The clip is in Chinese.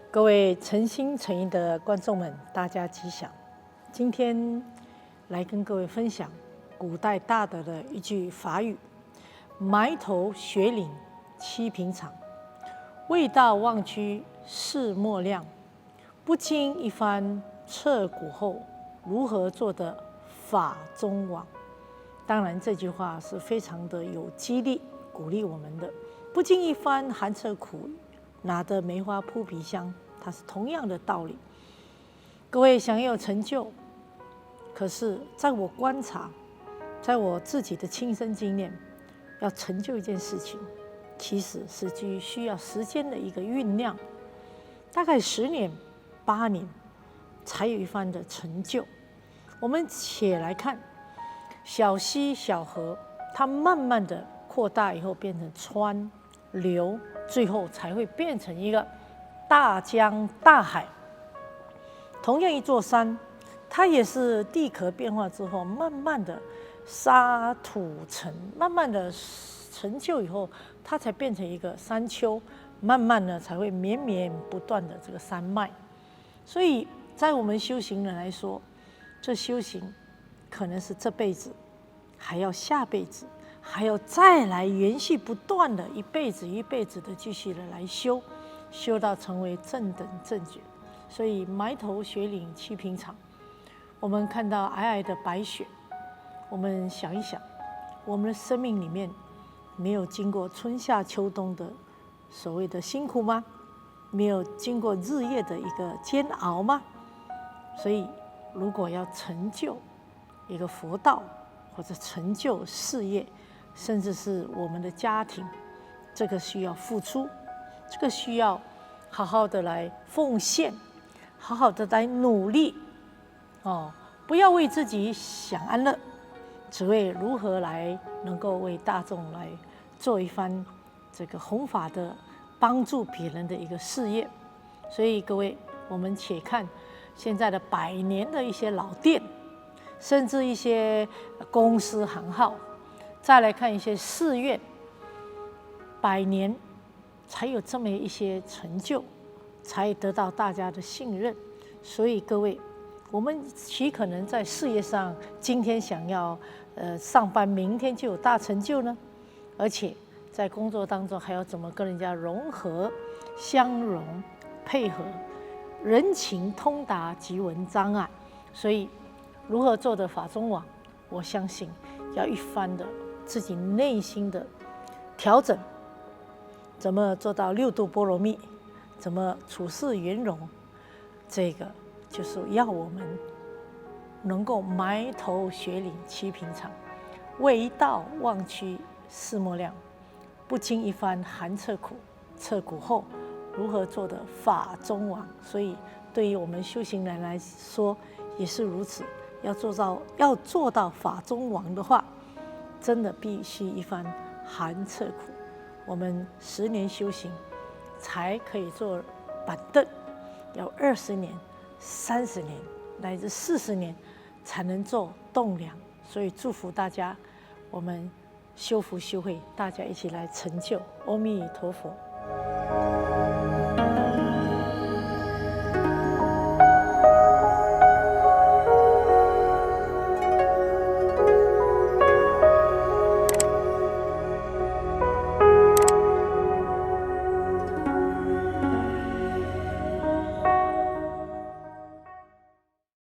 各位诚心诚意的观众们，大家吉祥。今天来跟各位分享古代大德的一句法语：埋头雪岭七平常，未到望区事莫量。不经一番彻骨后，如何做得法中王？当然，这句话是非常的有激励、鼓励我们的。不经一番寒彻骨，哪得梅花扑鼻香？它是同样的道理。各位想要有成就，可是在我观察，在我自己的亲身经验，要成就一件事情，其实是需要时间的一个酝酿，大概10年、8年，才有一番的成就。我们且来看小溪、小河，它慢慢的扩大以后变成川流，最后才会变成一个大江大海。同样一座山，它也是地壳变化之后，慢慢的沙土沉，慢慢的成就以后，它才变成一个山丘，慢慢的才会绵绵不断的这个山脉。所以在我们修行人来说，这修行可能是这辈子，还要下辈子，还要再来延续不断的一辈子一辈子的继续的来修，修到成为正等正觉。所以埋头雪岭七平常，我们看到皑皑的白雪，我们想一想，我们的生命里面没有经过春夏秋冬的所谓的辛苦吗？没有经过日夜的一个煎熬吗？所以如果要成就一个佛道，或者成就事业，甚至是我们的家庭，这个需要付出，这个需要好好的来奉献，好好的来努力不要为自己享安乐，只为如何来能够为大众来做一番这个弘法的帮助别人的一个事业。所以各位，我们且看现在的100年的一些老店，甚至一些公司行号，再来看一些寺院，100年才有这么一些成就，才得到大家的信任。所以各位，我们岂可能在事业上今天想要上班，明天就有大成就呢？而且在工作当中还要怎么跟人家融合、相融、配合，人情通达即文章啊！所以如何做得法中王，我相信要一番的自己内心的调整，怎么做到6度波罗蜜，怎么处事圆融，这个就是要我们能够埋头雪岭七平常，未到望区事莫量。不经一番寒彻骨，彻骨后，如何做得法中王？所以对于我们修行人来说也是如此。要做到法中王的话，真的必须一番寒彻骨。我们10年修行才可以坐板凳，要20年、30年乃至40年才能做栋梁。所以祝福大家，我们修福修慧，大家一起来成就。阿弥陀佛。